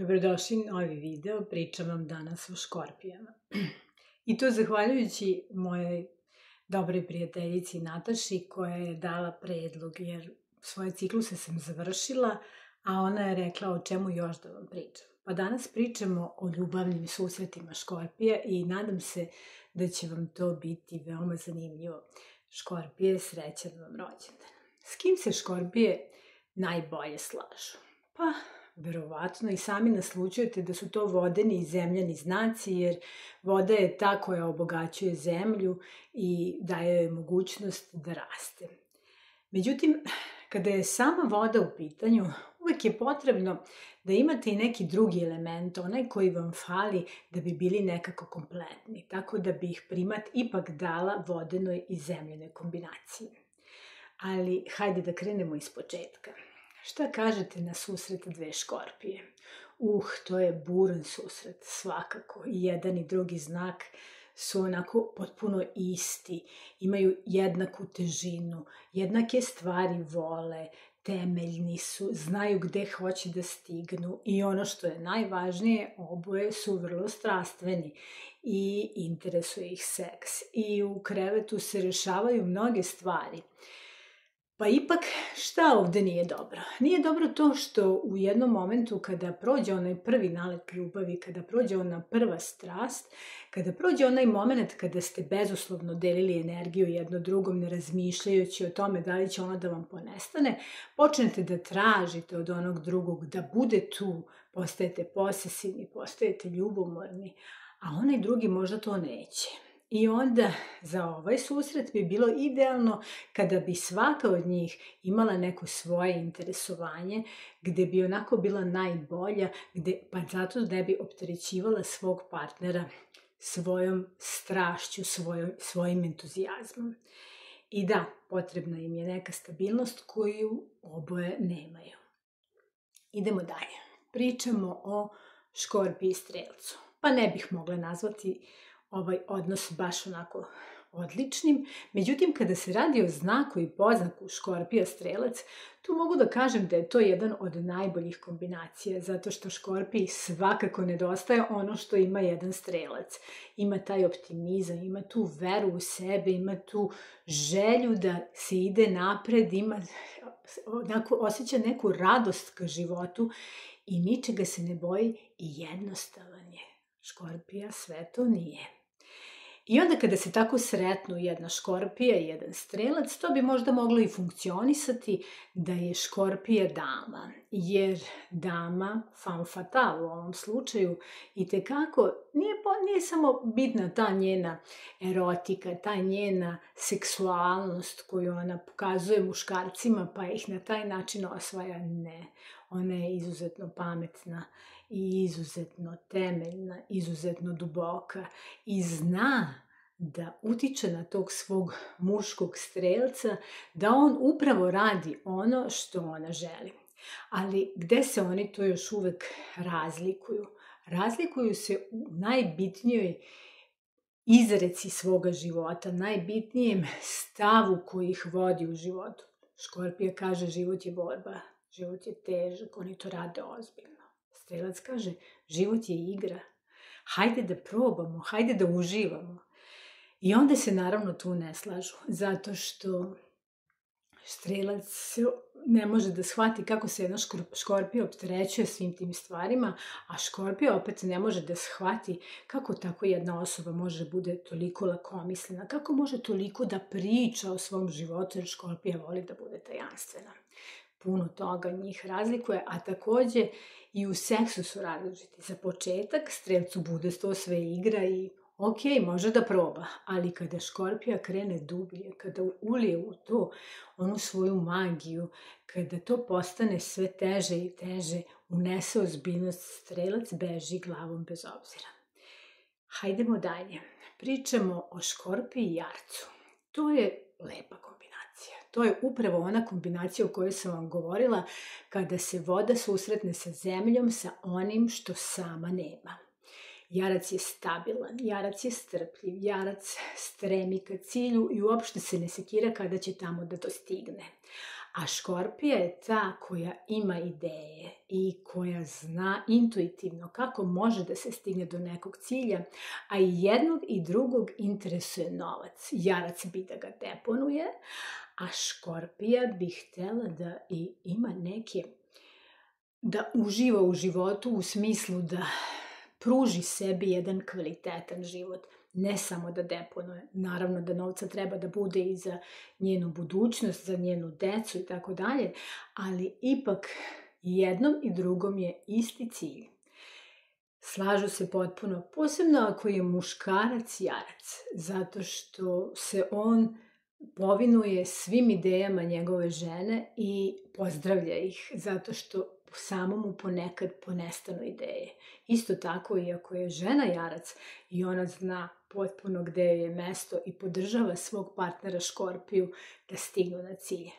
Dobrodošli u novi video, pričam vam danas o škorpijama. I to zahvaljujući mojoj dobroj prijateljici Nataši koja je dala predlog, jer svoje cikluse sam završila, a ona je rekla o čemu još da vam pričam. Pa danas pričamo o ljubavnim susretima škorpija i nadam se da će vam to biti veoma zanimljivo. Škorpije, srećan vam rođendan. S kim se škorpije najbolje slažu? Pa, verovatno i sami naslućujete da su to vodeni i zemljani znaci, jer voda je ta koja obogaćuje zemlju i daje joj mogućnost da raste. Međutim, kada je sama voda u pitanju, uvek je potrebno da imate i neki drugi element, onaj koji vam fali da bi bili nekako kompletni, tako da bi ih primat ipak dala vodenoj i zemljenoj kombinaciji. Ali hajde da krenemo iz početka. Šta kažete na susret dve škorpije? To je buran susret, svakako. I jedan i drugi znak su onako potpuno isti, imaju jednaku težinu, jednake stvari vole, temeljni su, znaju gde hoće da stignu i ono što je najvažnije, oboje su vrlo strastveni i interesuje ih seks. I u krevetu se rešavaju mnoge stvari. Pa ipak, šta ovde nije dobro? Nije dobro to što u jednom momentu kada prođe onaj prvi nalet ljubavi, kada prođe ona prva strast, kada prođe onaj moment kada ste bezuslovno delili energiju jedno drugom, ne razmišljajući o tome da li će ona da vam ponestane, počnete da tražite od onog drugog da bude tu, postajete posesivni, postajete ljubomorni, a onaj drugi možda to neće. I onda za ovaj susret bi bilo idealno kada bi svaka od njih imala neko svoje interesovanje, gde bi onako bila najbolja, pa zato da bi opterećivala svog partnera svojom strašću, svojim entuzijazmom. I da, potrebna im je neka stabilnost koju oboje nemaju. Idemo dalje. Pričamo o škorpiji i strelcu. Pa ne bih mogla nazvati ovaj odnos baš onako odličnim. Međutim, kada se radi o znaku i poznaku škorpija-strelac, tu mogu da kažem da je to jedan od najboljih kombinacija, zato što škorpiji svakako nedostaje ono što ima jedan strelac. Ima taj optimizam, ima tu veru u sebe, ima tu želju da se ide napred, osjeća neku radost ka životu i ničega se ne boji i jednostavan je. Škorpija sve to nije. I onda kada se tako sretnu jedna škorpija i jedan strelac, to bi možda moglo i funkcionisati da je škorpija dama, jer dama, femme fatale u ovom slučaju, itekako nije samo bitna ta njena erotika, ta njena seksualnost koju ona pokazuje muškarcima pa ih na taj način osvaja. Ne, ona je izuzetno pametna i izuzetno temeljna, izuzetno duboka i zna da utiče na tog svog muškog strelca, da on upravo radi ono što ona želi. Ali gde se oni to još uvek razlikuju? Razlikuju se u najbitnijoj izreci svoga života, najbitnijem stavu koji ih vodi u životu. Škorpija kaže život je borba, život je težak, oni to rade ozbiljno. Strelac kaže, život je igra, hajde da probamo, hajde da uživamo. I onda se naravno tu ne slažu, zato što strelac ne može da shvati kako se jedna škorpija opterećuje svim tim stvarima, a škorpija opet ne može da shvati kako tako jedna osoba može bude toliko lakomislena, kako može toliko da priča o svom životu, jer škorpija voli da bude tajanstvena. Puno toga njih razlikuje, a takođe i u seksu su različiti. Za početak, strelcu bude to sve igra i može da proba, ali kada škorpija krene dublje, kada ulije u to onu svoju magiju, kada to postane sve teže i teže, unese ozbiljnost, strelac beži glavom bez obzira. Hajdemo dalje. Pričamo o škorpiji i jarcu. To je lepa kombinacija. To je upravo ona kombinacija o kojoj sam vam govorila kada se voda susretne sa zemljom, sa onim što sama nema. Jarac je stabilan, jarac je strpljiv, jarac stremi ka cilju i uopšte se ne sekira kada će tamo da dostigne. A škorpija je ta koja ima ideje i koja zna intuitivno kako može da se stigne do nekog cilja, a i jednog i drugog interesuje novac. Jarac bi da ga deponuje, a škorpija bi htela da i ima neke, da uživa u životu u smislu da pruži sebi jedan kvalitetan život. Ne samo da deponuje. Naravno da novca treba da bude i za njenu budućnost, za njenu decu i tako dalje, ali ipak jednom i drugom je isti cilj. Slažu se potpuno, posebno ako je muškarac jarac, zato što se on povinuje svim idejama njegove žene i pozdravlja ih, zato što samo mu ponekad ponestanu ideje. Isto tako i ako je žena jarac i ona zna potpuno gde je mesto i podržava svog partnera škorpiju da stignu na cilj.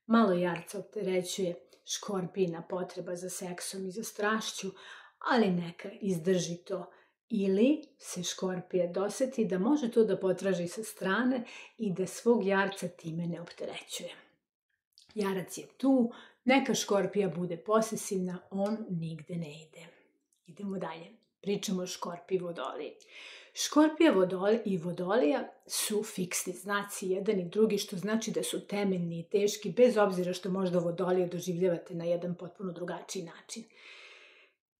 Malo jarca opterećuje škorpijina potreba za seksom i za strašću, ali neka izdrži to. Ili se škorpija doseti da može to da potraži sa strane i da svog jarca time ne opterećuje. Jarac je tu, neka škorpija bude posesivna, on nigde ne ide. Idemo dalje. Pričamo o škorpiji vodoliji. Škorpija i vodolija su fiksni znaci, jedan i drugi, što znači da su temeljni i teški, bez obzira što možda vodolije doživljavate na jedan potpuno drugačiji način.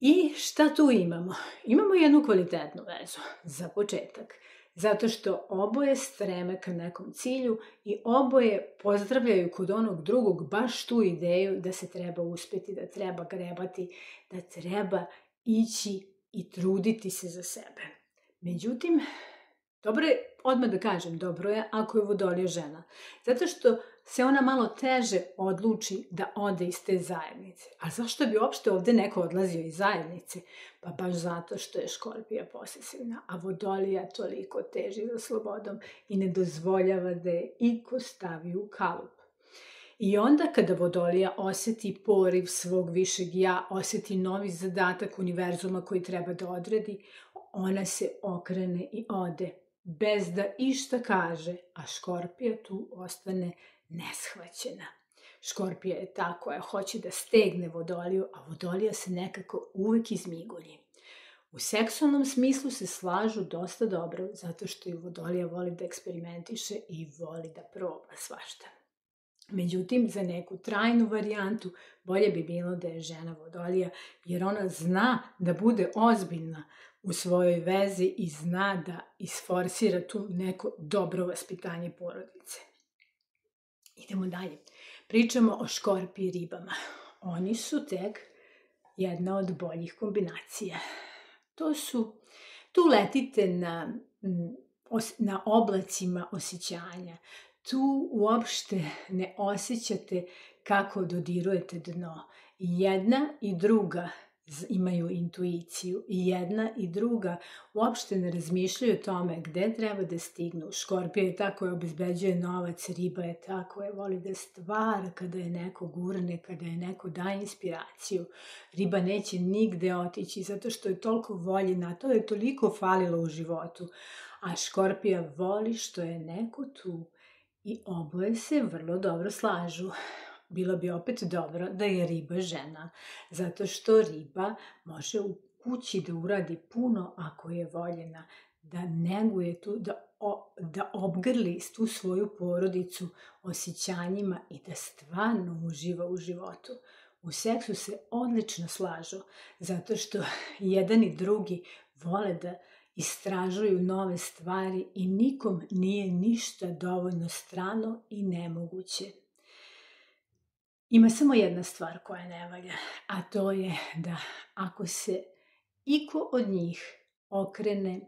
I šta tu imamo? Imamo jednu kvalitetnu vezu, za početak, zato što oboje streme ka nekom cilju i oboje pozdravljaju kod onog drugog baš tu ideju da se treba uspeti, da treba grebati, da treba ići i truditi se za sebe. Međutim, dobro je, odmah da kažem, dobro je ako je vodolija žena, zato što se ona malo teže odluči da ode iz te zajednice. A zašto bi uopšte ovde neko odlazio iz zajednice? Pa baš zato što je škorpija posesivna, a vodolija toliko teži za slobodom i ne dozvoljava da je iko stavi u kalup. I onda kada vodolija oseti poriv svog višeg ja, oseti novi zadatak univerzuma koji treba da odredi, ona se okrene i ode, bez da išta kaže, a škorpija tu ostane neshvaćena. Škorpija je ta koja hoće da stegne vodoliju, a vodolija se nekako uvek izmigolji. U seksualnom smislu se slažu dosta dobro, zato što i vodolija voli da eksperimentiše i voli da proba svašta. Međutim, za neku trajnu varijantu bolje bi bilo da je žena vodolija, jer ona zna da bude ozbiljna u svojoj vezi i zna da isforsira tu neko dobro vaspitanje porodice. Idemo dalje. Pričamo o škorpiji i ribama. Oni su tek jedna od boljih kombinacija. Tu letite na oblacima osjećanja. Tu uopšte ne osjećate kako dodirujete dno. Jedna i druga imaju intuiciju i jedna i druga uopšte ne razmišljaju o tome gde treba da stignu. Škorpija je ta koja obezbeđuje novac, riba je ta koja voli da stvara kada je neko gurne, kada je neko daje inspiraciju. Riba neće nigde otići zato što je toliko voljena, to je toliko falilo u životu. A škorpija voli što je neko tu i oboje se vrlo dobro slažu. Bilo bi opet dobro da je riba žena, zato što riba može u kući da uradi puno ako je voljena, da neguje tu, da obgrli tu svoju porodicu osjećanjima i da stvarno uživa u životu. U seksu se odlično slažu, zato što jedan i drugi vole da istražuju nove stvari i nikom nije ništa dovoljno strano i nemoguće. Ima samo jedna stvar koja ne valja, a to je da ako se iko od njih okrene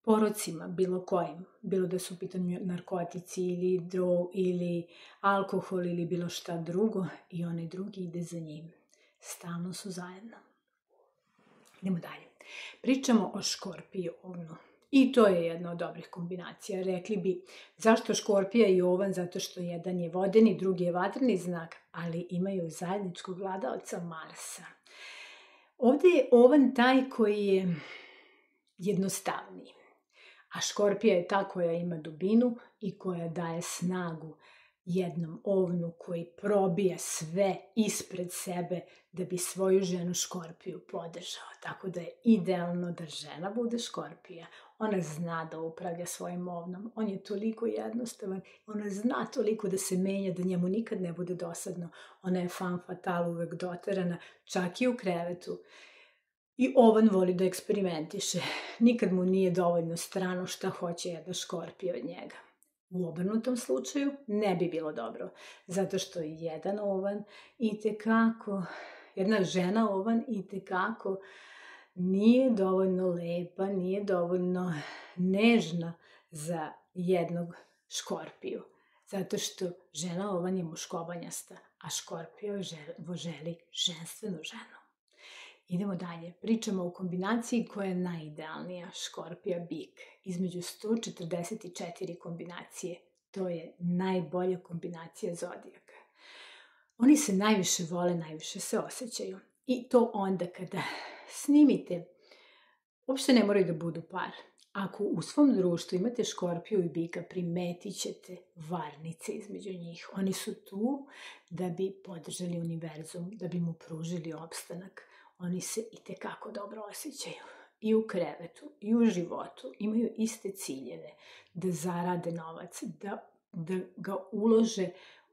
porocima bilo kojim, bilo da su u pitanju narkotici ili alkohol ili bilo šta drugo, i onaj drugi ide za njim. Stalno su zajedno. Idemo dalje. Pričamo o škorpiji i ovnu. I to je jedna od dobrih kombinacija. Rekli bi, zašto škorpija i ovan? Zato što jedan je vodeni, drugi je vatreni znak, ali imaju zajedničkog vladaoca Marsa. Ovde je ovan taj koji je jednostavniji, a škorpija je ta koja ima dubinu i koja daje snagu. jednom ovnu koji probija sve ispred sebe da bi svoju ženu škorpiju podržao. Tako da je idealno da žena bude škorpija. Ona zna da upravlja svojim ovnom. On je toliko jednostavan. Ona zna toliko da se menja, da njemu nikad ne bude dosadno. Ona je fan fatal, uvek doterana, čak i u krevetu. I ovan voli da eksperimentiše. Nikad mu nije dovoljno strano šta hoće jedna škorpija od njega. U obrnutom slučaju ne bi bilo dobro, zato što jedna žena ovan itekako nije dovoljno lepa, nije dovoljno nežna za jednog škorpiju, zato što žena ovan je muškobanjasta, a škorpija želi ženstvenu ženu. Idemo dalje. Pričamo o kombinaciji koja je najidealnija, škorpija-bik. Između 144 kombinacije. To je najbolja kombinacija zodijaka. Oni se najviše vole, najviše se osjećaju. I to onda kada snimite, uopšte ne moraju da budu par. Ako u svom društvu imate škorpiju i bika, primetit ćete varnice između njih. Oni su tu da bi podržali univerzum, da bi mu pružili opstanak. Oni se itekako dobro osjećaju. I u krevetu, i u životu. Imaju iste ciljeve. Da zarade novac, da ga ulože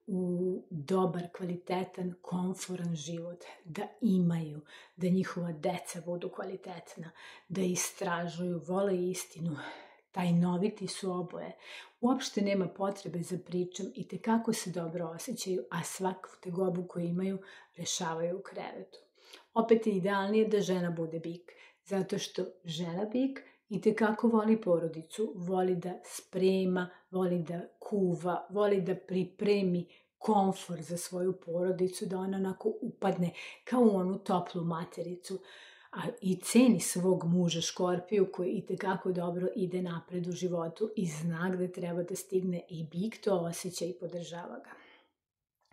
u dobar, kvalitetan, komforan život. Da imaju, da njihova deca budu kvalitetna. Da istražuju, vole istinu. Tajnoviti su oboje. Uopšte nema potrebe za pričom. Itekako se dobro osjećaju, a svaku tegobu koju imaju rešavaju u krevetu. Opet je idealnije da žena bude bik, zato što žena bik itekako voli porodicu, voli da sprema, voli da kuva, voli da pripremi komfor za svoju porodicu, da ona onako upadne kao u onu toplu matericu, i ceni svog muža škorpiju koji itekako dobro ide napred u životu i zna gde treba da stigne, i bik to osjeća i podržava ga.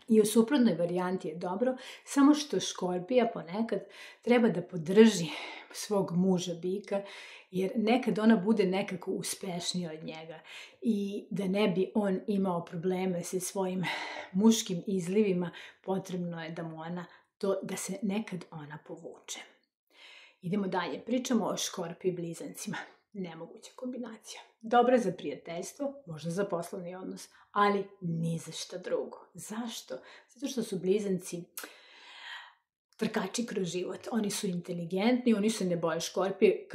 I u suprotnoj varijanti je dobro, samo što škorpija ponekad treba da podrži svog muža bika, jer nekad ona bude nekako uspešnija od njega i da ne bi on imao probleme sa svojim muškim izlivima, potrebno je da se nekad ona povuče. Idemo dalje, pričamo o škorpiji blizancima. Nemoguća kombinacija. Dobra za prijateljstvo, možda za poslovni odnos, ali ni za šta drugo. Zašto? Zato što su blizanci trkači kroz život. Oni su inteligentni, oni se ne boje škorpije,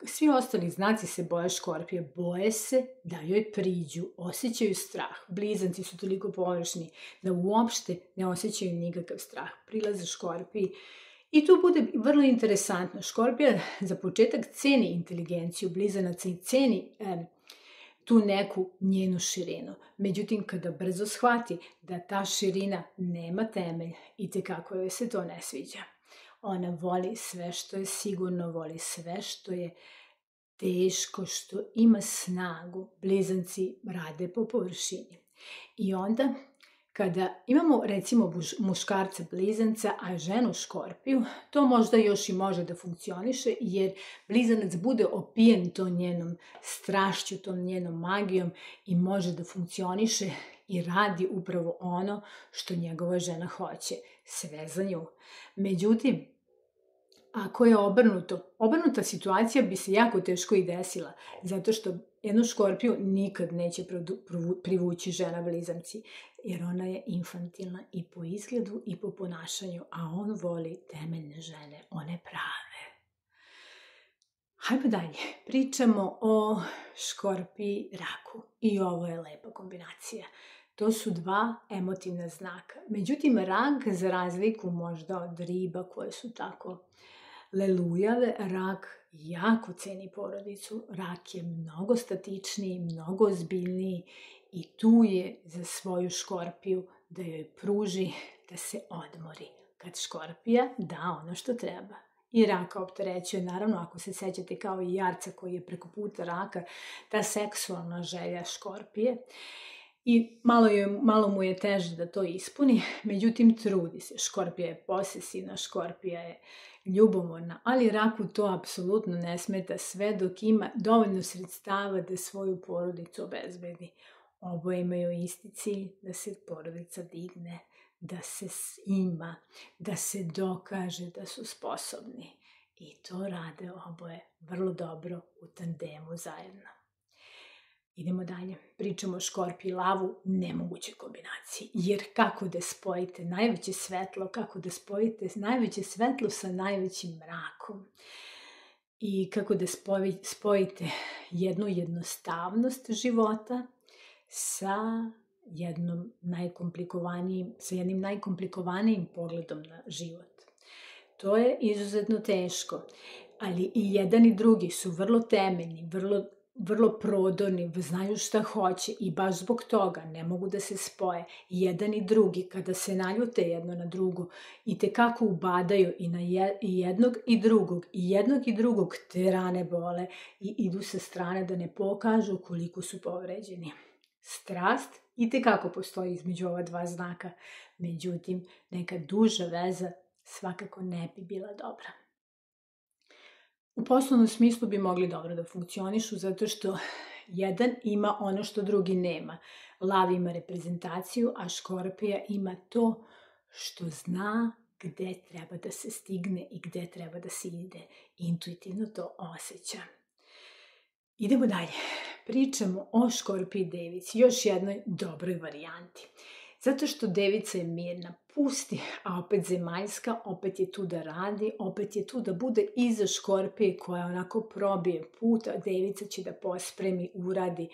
svi ostali znaci se boje škorpije. Boje se da joj priđu, osjećaju strah. Blizanci su toliko površni da uopšte ne osjećaju nikakav strah. Prilaze škorpiji. I tu bude vrlo interesantno. Škorpija za početak ceni inteligenciju blizanaca i ceni tu neku njenu širinu. Međutim, kada brzo shvati da ta širina nema temelj, itekako joj se to ne sviđa. Ona voli sve što je sigurno, voli sve što je teško, što ima snagu. Blizanci rade po površini. I onda, kada imamo recimo muškarca blizanca, a ženu škorpiju, to možda još i može da funkcioniše, jer blizanac bude opijen tom njenom strašću, tom njenom magijom i može da funkcioniše i radi upravo ono što njegova žena hoće, sve za nju. Međutim, ako je obrnuta situacija bi se jako teško i desila, zato što jednu škorpiju nikad neće privući žena blizanci, jer ona je infantilna i po izgledu i po ponašanju, a on voli temeljne žene, one prave. Hajmo dalje, pričamo o škorpiji raku i ovo je lepa kombinacija. To su dva emotivna znaka. Međutim, rak, za razliku možda od riba koje su tako lelujave, rak jako ceni porodicu. Rak je mnogo statičniji, mnogo ozbiljniji i tu je za svoju škorpiju da joj pruži da se odmori. Kad škorpija da ono što treba. I raka opterećuje, naravno, ako se sećate kao i jarca koji je preko puta raka, ta seksualna želja škorpije. I malo mu je teže da to ispuni, međutim trudi se. Škorpija je posesivna, škorpija je ljubomorna, ali raku to apsolutno ne smeta sve dok ima dovoljno sredstava da svoju porodicu obezbedi. Oboje imaju isti cilj, da se porodica digne, da se ima, da se dokaže da su sposobni. I to rade oboje vrlo dobro u tandemu zajedno. Idemo dalje. Pričamo o Škorpiju i Lavu, nemogućoj kombinaciji. Jer kako da spojite najveće svetlo, kako da spojite najveće svetlo sa najvećim mrakom. I kako da spojite jednu jednostavnost života sa jednim najkomplikovanijim pogledom na život. To je izuzetno teško, ali i jedan i drugi su vrlo temeljni, vrlo prodorni, znaju šta hoće i baš zbog toga ne mogu da se spoje. Jedan i drugi, kada se naljute jedno na drugo, i tekako ubadaju i na jednog i drugog te rane bole i idu sa strane da ne pokažu koliko su povređeni. Strast i tekako postoji između ova dva znaka, međutim, neka duža veza svakako ne bi bila dobra. U poslovnom smislu bi mogli dobro da funkcionišu zato što jedan ima ono što drugi nema. Lav ima reprezentaciju, a Škorpija ima to što zna gde treba da se stigne i gde treba da se ide. Intuitivno to osjeća. Idemo dalje. Pričamo o Škorpiji i Devici, još jednoj dobroj varijanti. Zato što Devica je mirna, pusti, a opet zemaljska, opet je tu da radi, opet je tu da bude iza Škorpije koja onako probije put, a Devica će da pospremi, uradi.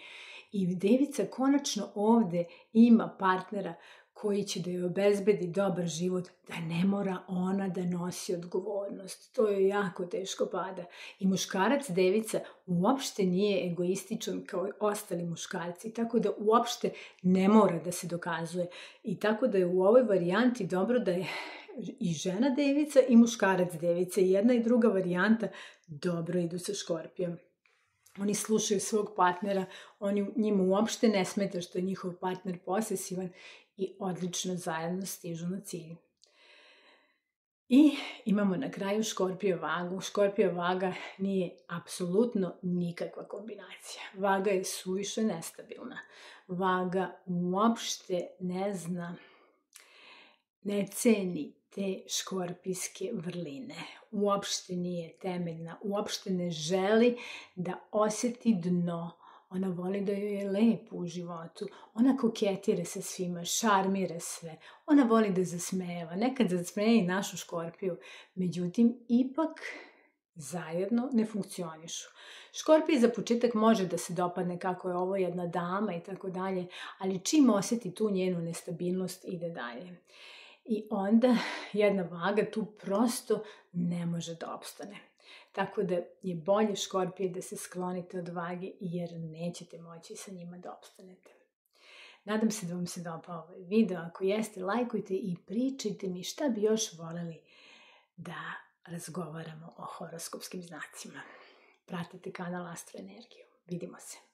I Devica konačno ovde ima partnera koji će da joj obezbedi dobar život, da ne mora ona da nosi odgovornost. To joj jako teško pada. I muškarac Devica uopšte nije egoističan kao ostali muškarci, tako da uopšte ne mora da se dokazuje. I tako da je u ovoj varijanti dobro da je i žena Devica i muškarac Devica. I jedna i druga varijanta dobro idu sa Škorpijom. Oni slušaju svog partnera, njima uopšte ne smeta što je njihov partner posesivan i odlično zajedno stižu na cilj. I imamo na kraju Škorpija Vagu. Škorpija Vaga nije apsolutno nikakva kombinacija. Vaga je suviše nestabilna. Vaga uopšte ne zna, ne ceni te škorpijske vrline. Uopšte nije temeljna, uopšte ne želi da osjeti dno. Ona voli da joj je lepo u životu. Ona koketira sa svima, šarmira sve. Ona voli da zasmeva. Nekad zasmeje i našu Škorpiju. Međutim, ipak zajedno ne funkcionišu. Škorpiji za početak može da se dopadne kako je ovo jedna dama i tako dalje, ali čim osjeti tu njenu nestabilnost ide dalje. I onda jedna Vaga tu prosto ne može da opstane. Tako da je bolje Škorpije da se sklonite od Vage jer nećete moći sa njima da opstanete. Nadam se da vam se dopao ovaj video. Ako jeste, lajkujte i pričajte mi šta bi još voljeli da razgovaramo o horoskopskim znacima. Pratite kanal Astro Energiju. Vidimo se.